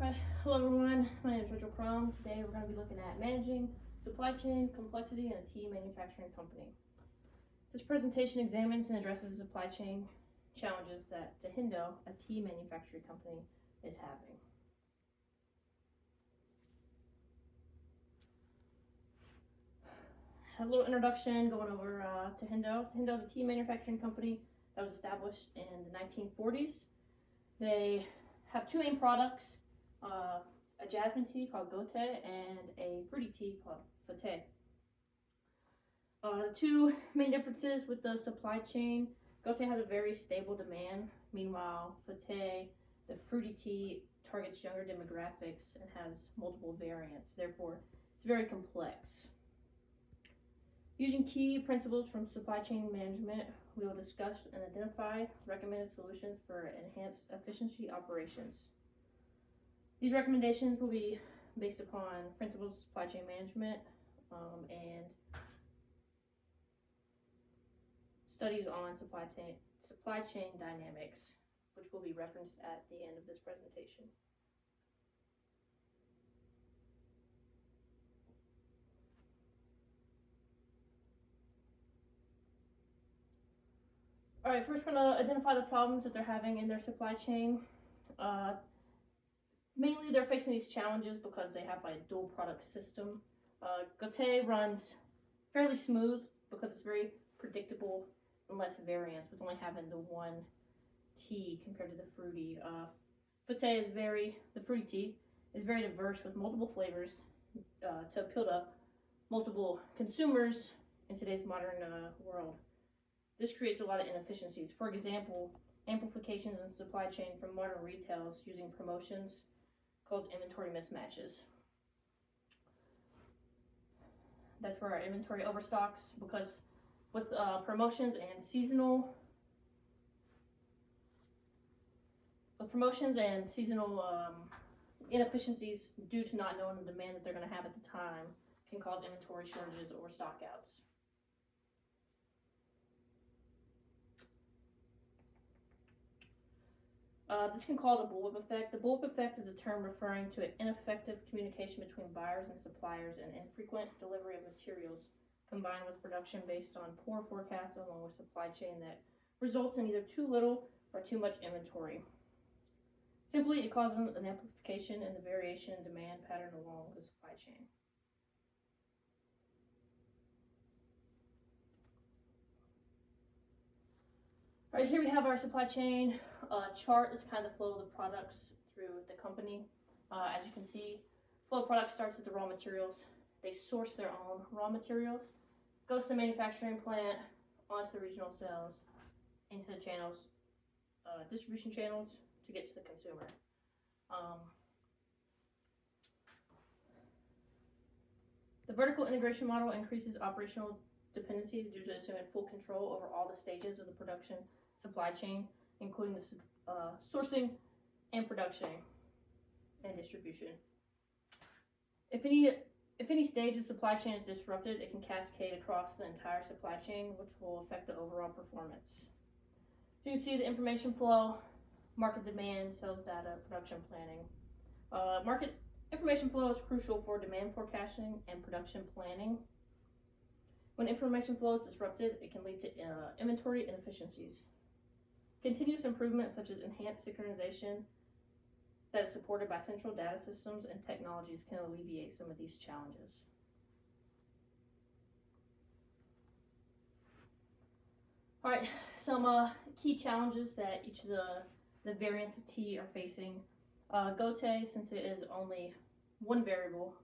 Hi, hello everyone. My name is Crum. Today we're going to be looking at managing supply chain complexity in a tea manufacturing company. This presentation examines and addresses supply chain challenges that Tahindo, a tea manufacturing company, is having. A little introduction going over Tahindo. Tahindo is a tea manufacturing company that was established in the 1940s. They have two main products. A jasmine tea called Gote and a fruity tea called Fate. The two main differences with the supply chain: Gote has a very stable demand. Meanwhile, Fate, the fruity tea, targets younger demographics and has multiple variants. Therefore, it's very complex. Using key principles from supply chain management, we will discuss and identify recommended solutions for enhanced efficiency operations. These recommendations will be based upon principles of supply chain management and studies on supply chain dynamics, which will be referenced at the end of this presentation. All right, first we're going to identify the problems that they're having in their supply chain. Mainly they're facing these challenges because they have a dual product system. Gote runs fairly smooth because it's very predictable and less variance, with only having the one tea compared to the fruity. The fruity tea is very diverse with multiple flavors to appeal to multiple consumers in today's modern world. This creates a lot of inefficiencies. For example, amplifications in supply chain from modern retailers using promotions cause inventory mismatches. That's where our inventory overstocks, because with promotions and seasonal inefficiencies due to not knowing the demand that they're going to have at the time can cause inventory shortages or stockouts. This can cause a bullwhip effect. The bullwhip effect is a term referring to an ineffective communication between buyers and suppliers and infrequent delivery of materials, combined with production based on poor forecasts along with supply chain that results in either too little or too much inventory. Simply, it causes an amplification in the variation in demand pattern along the supply chain. All right, here we have our supply chain chart. Is kind of the flow of the products through the company. As you can see, flow of products starts at the raw materials. They source their own raw materials, goes to the manufacturing plant, onto the regional sales, into the channels, distribution channels to get to the consumer. The vertical integration model increases operational dependencies due to assuming full control over all the stages of the production supply chain, including the sourcing and production and distribution. If any stage of the supply chain is disrupted, it can cascade across the entire supply chain, which will affect the overall performance. You can see the information flow, market demand, sales data, production planning. Market information flow is crucial for demand forecasting and production planning. When information flow is disrupted, it can lead to inventory inefficiencies. Continuous improvement, such as enhanced synchronization that is supported by central data systems and technologies, can alleviate some of these challenges. All right, some key challenges that each of the variants of tea are facing. Gote, since it is only one variable,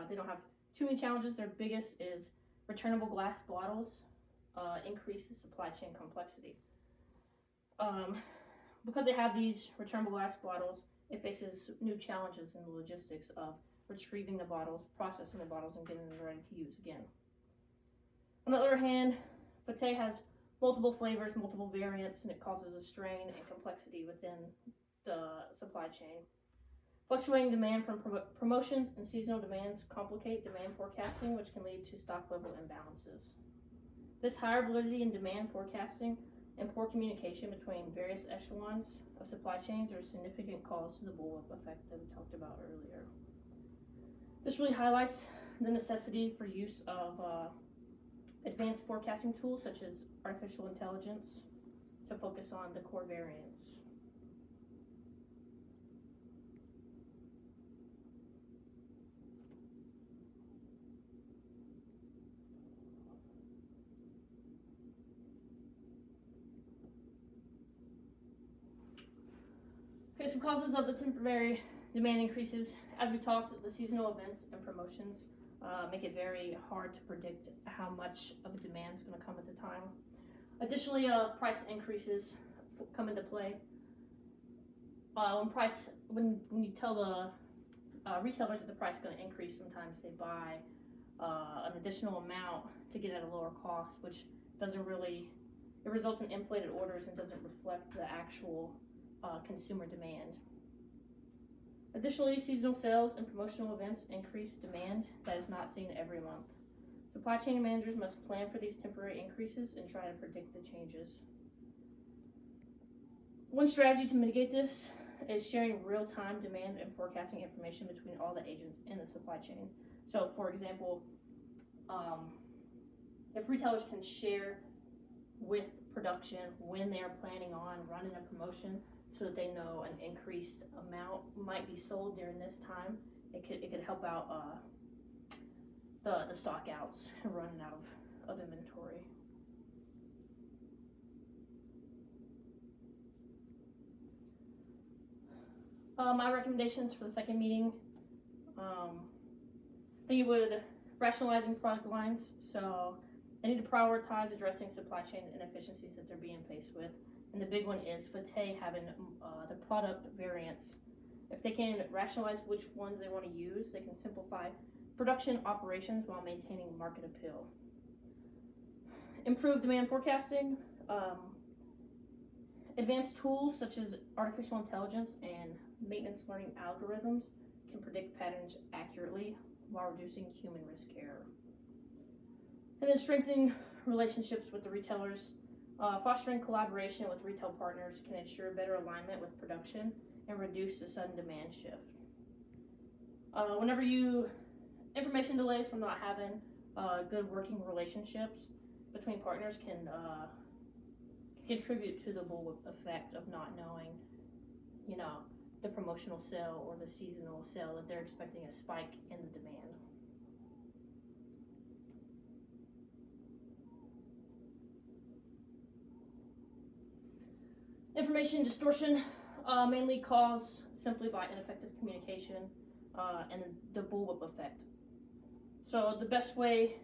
they don't have too many challenges. Their biggest is returnable glass bottles increases supply chain complexity. Because they have these returnable glass bottles, it faces new challenges in the logistics of retrieving the bottles, processing the bottles, and getting them ready to use again. On the other hand, Fate has multiple flavors, multiple variants, and it causes a strain and complexity within the supply chain. Fluctuating demand from promotions and seasonal demands complicate demand forecasting, which can lead to stock level imbalances. This higher validity in demand forecasting and poor communication between various echelons of supply chains are a significant cause to the bullwhip effect that we talked about earlier. This really highlights the necessity for use of advanced forecasting tools such as artificial intelligence to focus on the core variants. Okay, some causes of the temporary demand increases. As we talked, the seasonal events and promotions make it very hard to predict how much of a demand is going to come at the time. Additionally, price increases come into play. When you tell the retailers that the price is going to increase, sometimes they buy an additional amount to get at a lower cost, which doesn't really, it results in inflated orders and doesn't reflect the actual consumer demand. Additionally, seasonal sales and promotional events increase demand that is not seen every month. Supply chain managers must plan for these temporary increases and try to predict the changes. One strategy to mitigate this is sharing real-time demand and forecasting information between all the agents in the supply chain. So, for example, if retailers can share with production when they are planning on running a promotion, so that they know an increased amount might be sold during this time, it could help out the stock outs and running out of inventory. My recommendations for the second meeting, I think you would rationalizing product lines. So they need to prioritize addressing supply chain inefficiencies that they're being faced with. And the big one is FATE having the product variants. If they can rationalize which ones they want to use, they can simplify production operations while maintaining market appeal. Improve demand forecasting. Advanced tools such as artificial intelligence and maintenance learning algorithms can predict patterns accurately while reducing human risk error. And then strengthening relationships with the retailers. Fostering collaboration with retail partners can ensure better alignment with production and reduce the sudden demand shift. Information delays from not having good working relationships between partners can contribute to the bullwhip effect of not knowing, the promotional sale or the seasonal sale that they're expecting a spike in the demand. Information distortion, mainly caused simply by ineffective communication and the bullwhip effect. So the best way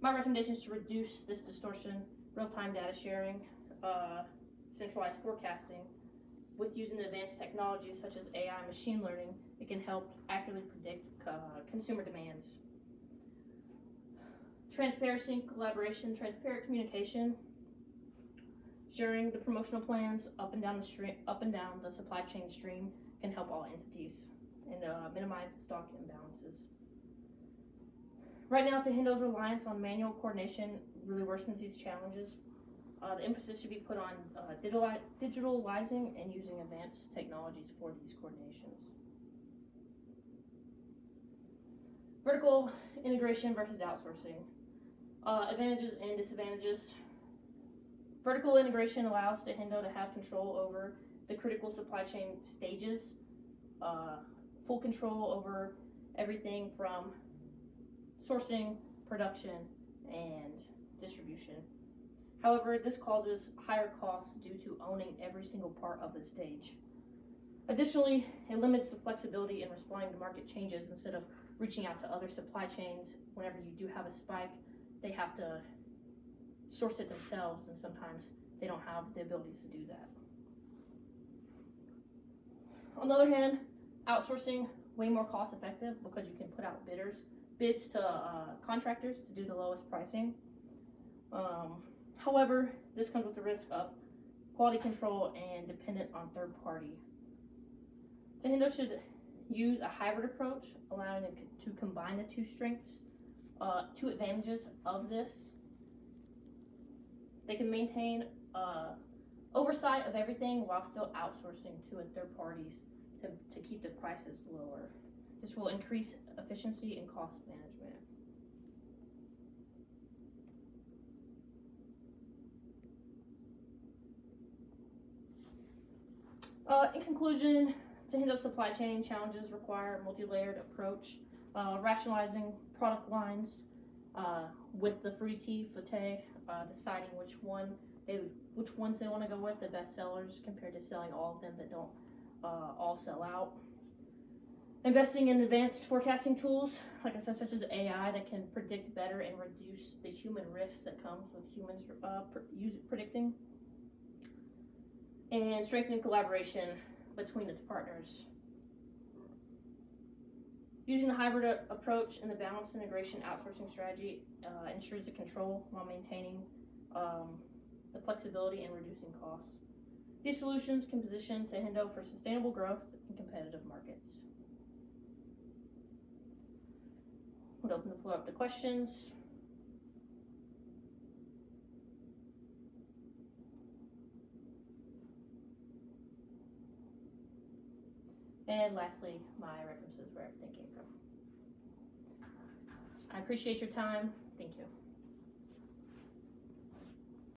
my recommendation is to reduce this distortion: real-time data sharing, centralized forecasting. With using advanced technologies such as AI and machine learning, it can help accurately predict consumer demands. Transparency, collaboration, transparent communication. Sharing the promotional plans up and down the supply chain stream can help all entities and minimize stock imbalances. Right now, Tahindo's reliance on manual coordination really worsens these challenges. The emphasis should be put on digitalizing and using advanced technologies for these coordinations. Vertical integration versus outsourcing. Advantages and disadvantages. Vertical integration allows Tahindo to have control over the critical supply chain stages, full control over everything from sourcing, production, and distribution. However, this causes higher costs due to owning every single part of the stage. Additionally, it limits the flexibility in responding to market changes. Instead of reaching out to other supply chains whenever you do have a spike, they have to source it themselves, and sometimes they don't have the ability to do that. On the other hand, outsourcing way more cost effective because you can put out bids to contractors to do the lowest pricing. However, this comes with the risk of quality control and dependent on third party. Tahindo should use a hybrid approach, allowing it to combine the two advantages of this. They can maintain oversight of everything while still outsourcing to third parties to keep the prices lower. This will increase efficiency and cost management. In conclusion, to handle supply chain challenges require a multi-layered approach, rationalizing product lines with the fruity tea, Fate, deciding which ones they want to go with, the best sellers, compared to selling all of them that don't all sell out. Investing in advanced forecasting tools, like I said, such as AI, that can predict better and reduce the human risks that comes with humans predicting. And strengthening collaboration between its partners. Using the hybrid approach and the balanced integration outsourcing strategy ensures the control while maintaining the flexibility and reducing costs. These solutions can position Hendo for sustainable growth in competitive markets. We'll open the floor up to questions. And lastly, my references where everything came from. I appreciate your time. Thank you.